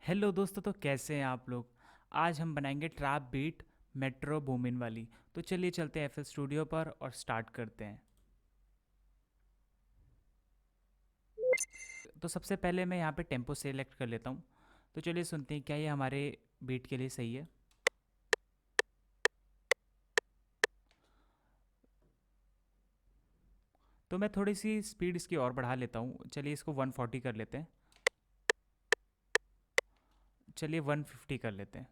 Hello दोस्तों, तो कैसे हैं आप लोग। आज हम बनाएंगे ट्रैप बीट मेट्रो बूमिन वाली। तो चलिए चलते हैं एफएल स्टूडियो पर और स्टार्ट करते हैं। तो सबसे पहले मैं यहाँ पे टेम्पो सेलेक्ट कर लेता हूँ। तो चलिए सुनते हैं क्या ये हमारे बीट के लिए सही है। तो मैं थोड़ी सी स्पीड इसकी और बढ़ा लेता हूँ। चलिए इसको 140 कर लेते हैं। चलिए 150 कर लेते हैं।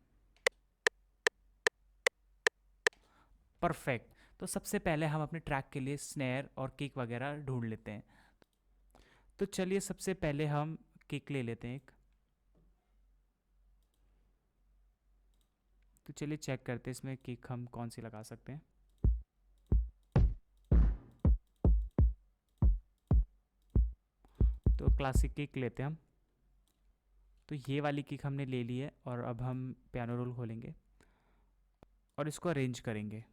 परफेक्ट। तो सबसे पहले हम अपने ट्रैक के लिए स्नैर और किक वगैरह ढूंढ लेते हैं। तो चलिए सबसे पहले हम किक ले लेते हैं एक। तो चलिए चेक करते हैं इसमें किक हम कौन सी लगा सकते हैं। तो क्लासिक किक लेते हैं हम। तो ये वाली किक हमने ले ली है और अब हम पियानो रोल खोलेंगे और इसको अरेंज करेंगे।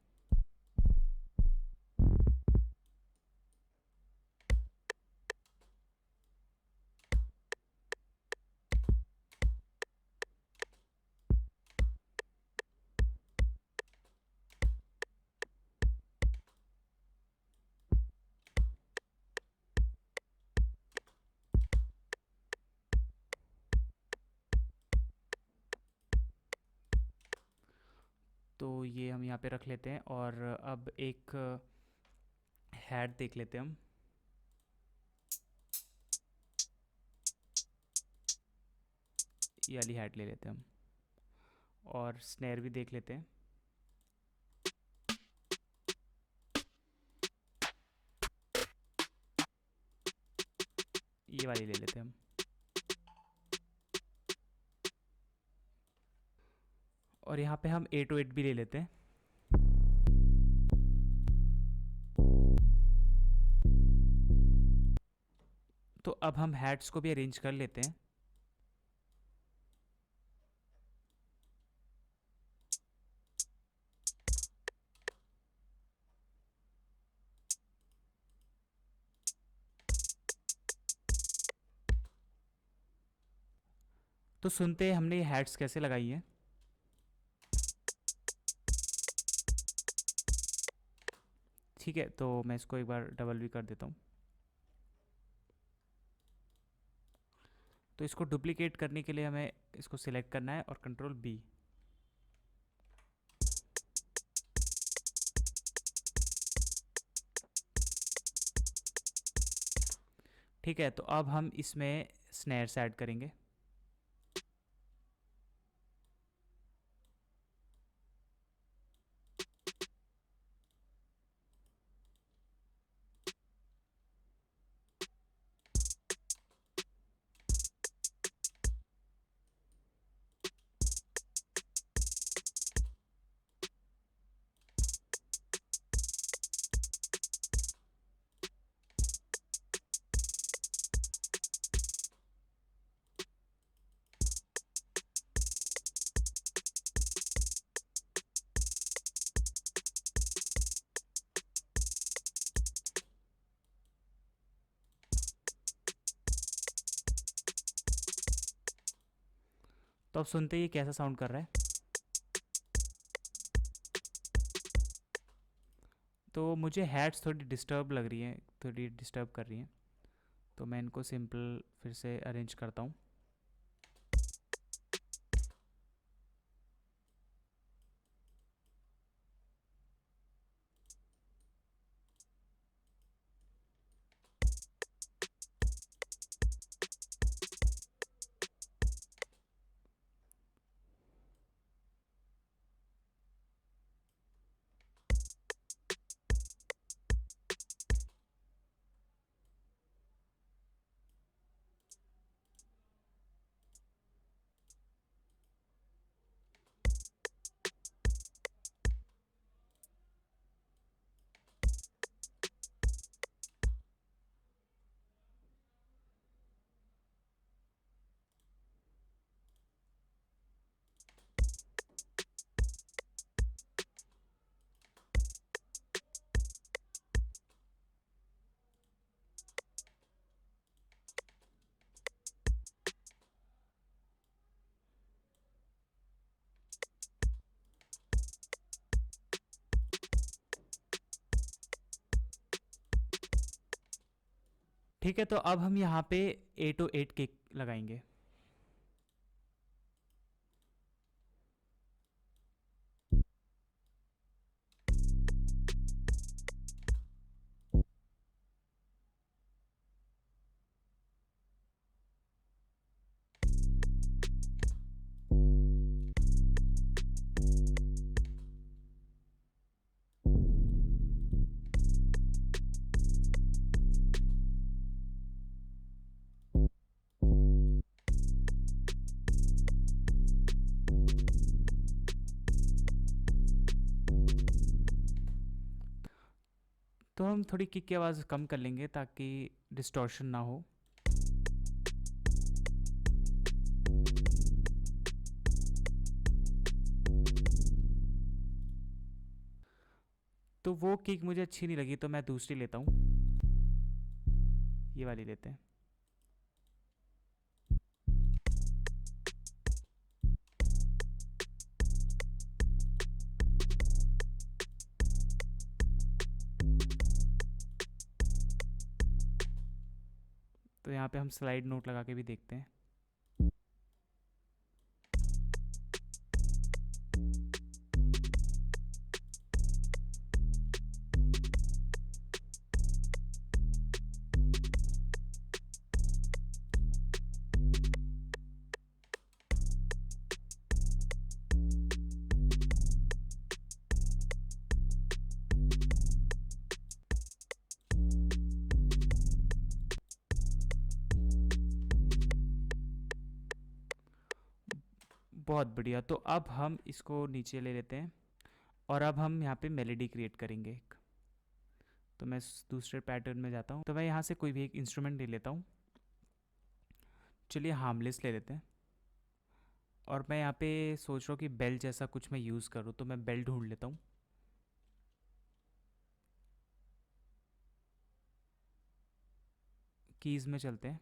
तो ये हम यहाँ पे रख लेते हैं और अब एक हैट देख लेते हैं हम। ये वाली हैट ले लेते हैं हम और स्नेयर भी देख लेते हैं। ये वाली ले लेते हैं हम। और यहाँ पे हम 808 भी ले लेते हैं। तो अब हम हैट्स को भी अरेंज कर लेते हैं। तो सुनते हैं हमने ये हैट्स कैसे लगाई हैं। ठीक है, तो मैं इसको एक बार डबल भी कर देता हूँ। तो इसको डुप्लीकेट करने के लिए हमें इसको सिलेक्ट करना है और कंट्रोल बी। ठीक है, तो अब हम इसमें स्नैर्स ऐड करेंगे। तो अब सुनते ही कैसा साउंड कर रहा है। तो मुझे हैट्स थोड़ी डिस्टर्ब लग रही हैं, थोड़ी डिस्टर्ब कर रही हैं। तो मैं इनको सिंपल फिर से अरेंज करता हूँ। ठीक है, तो अब हम यहाँ पे 808 केक लगाएंगे। तो हम थोड़ी किक की आवाज़ कम कर लेंगे ताकि डिस्टॉर्शन ना हो। तो वो किक मुझे अच्छी नहीं लगी, तो मैं दूसरी लेता हूँ, ये वाली लेते हैं। तो यहाँ पे हम स्लाइड नोट लगा के भी देखते हैं। बहुत बढ़िया। तो अब हम इसको नीचे ले लेते हैं और अब हम यहाँ पे मेलोडी क्रिएट करेंगे एक। तो मैं दूसरे पैटर्न में जाता हूँ, तो मैं यहाँ से कोई भी एक इंस्ट्रूमेंट ले लेता हूँ। चलिए हार्मलेस ले लेते हैं। और मैं यहाँ पे सोच रहा हूँ कि बेल जैसा कुछ मैं यूज़ करूँ, तो मैं बेल ढूंढ लेता हूँ। कीज़ में चलते हैं।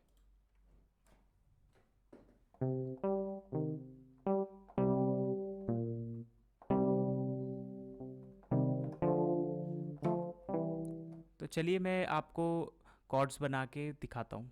तो चलिए मैं आपको कॉर्ड्स बना के दिखाता हूँ।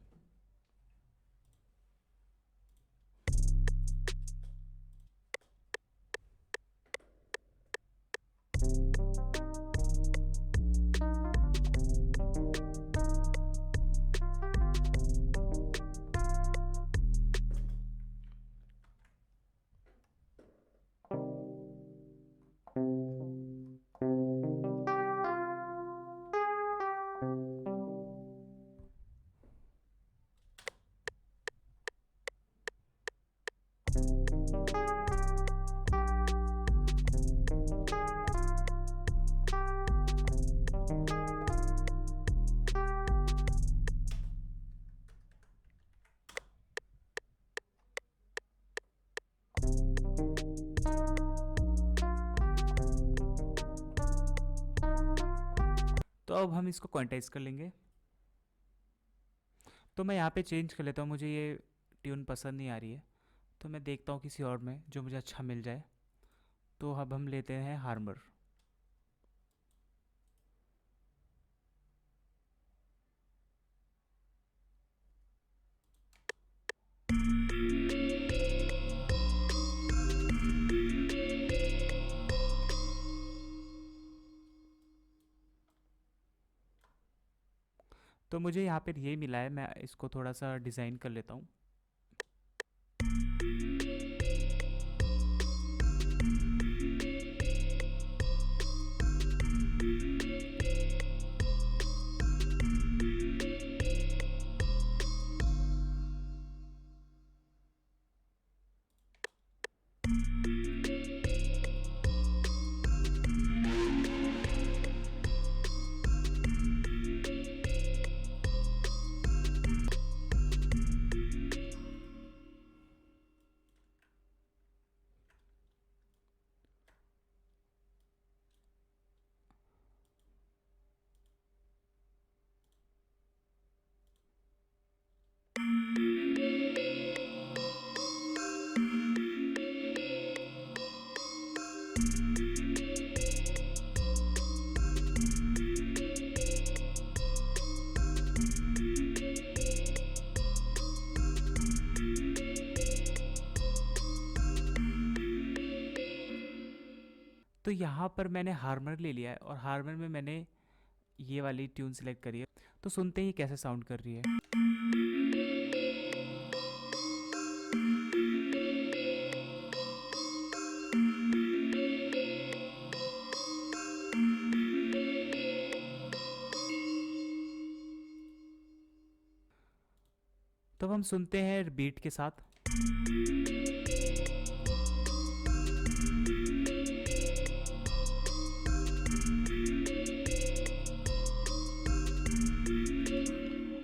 तो अब हम इसको क्वांटाइज कर लेंगे। तो मैं यहाँ पे चेंज कर लेता हूँ, मुझे ये ट्यून पसंद नहीं आ रही है, तो मैं देखता हूँ किसी और में जो मुझे अच्छा मिल जाए। तो अब हम लेते हैं हार्मर। तो मुझे यहाँ पे ये मिला है, मैं इसको थोड़ा सा डिज़ाइन कर लेता हूँ। तो यहाँ पर मैंने हार्मर ले लिया है और हार्मर में मैंने ये वाली ट्यून सेलेक्ट करी है। तो सुनते ही कैसे साउंड कर रही है। तो हम सुनते हैं बीट के साथ।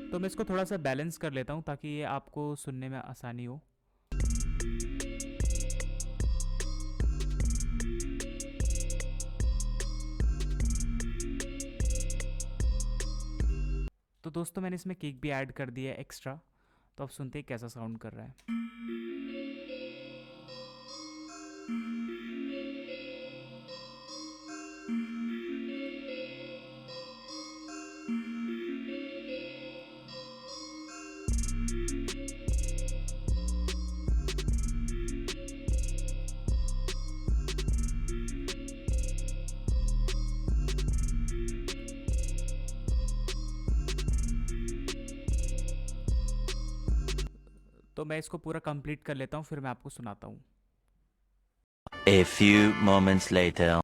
तो मैं इसको थोड़ा सा बैलेंस कर लेता हूँ ताकि ये आपको सुनने में आसानी हो। तो दोस्तों मैंने इसमें किक भी ऐड कर दिया है एक्स्ट्रा। तो अब सुनते हैं कैसा साउंड कर रहा है। तो मैं इसको पूरा कंप्लीट कर लेता हूँ, फिर मैं आपको सुनाता हूँ। A few moments later.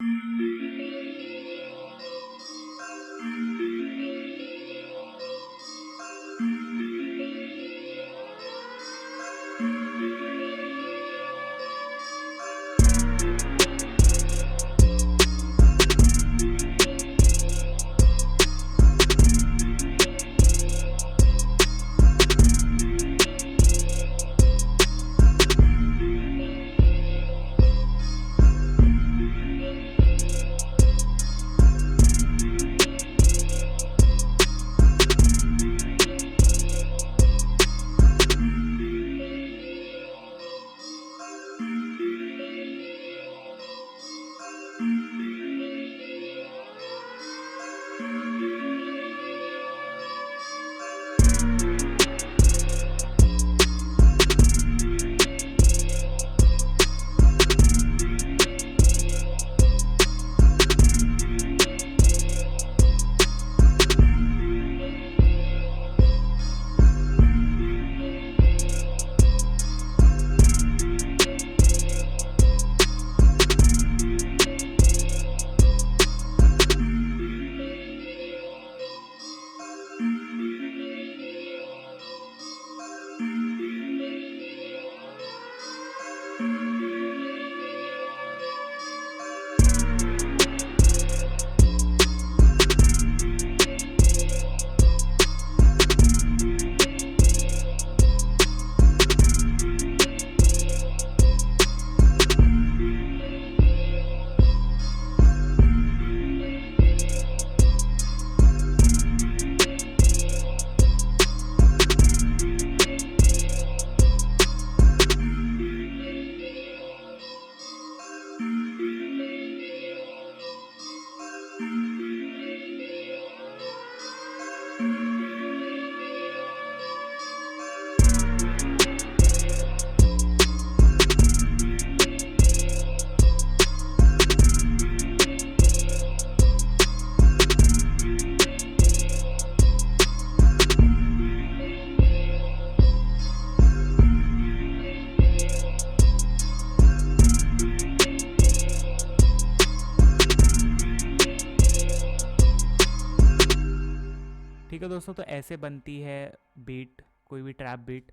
ठीक है दोस्तों, तो ऐसे बनती है बीट, कोई भी ट्रैप बीट।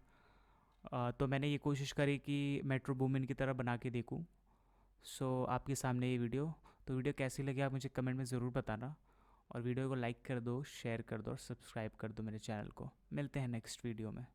तो मैंने ये कोशिश करी कि मेट्रो बूमिन की तरह बना के देखूं। सो आपके सामने ये वीडियो। तो वीडियो कैसी लगी आप मुझे कमेंट में ज़रूर बताना, और वीडियो को लाइक कर दो, शेयर कर दो और सब्सक्राइब कर दो मेरे चैनल को। मिलते हैं नेक्स्ट वीडियो में।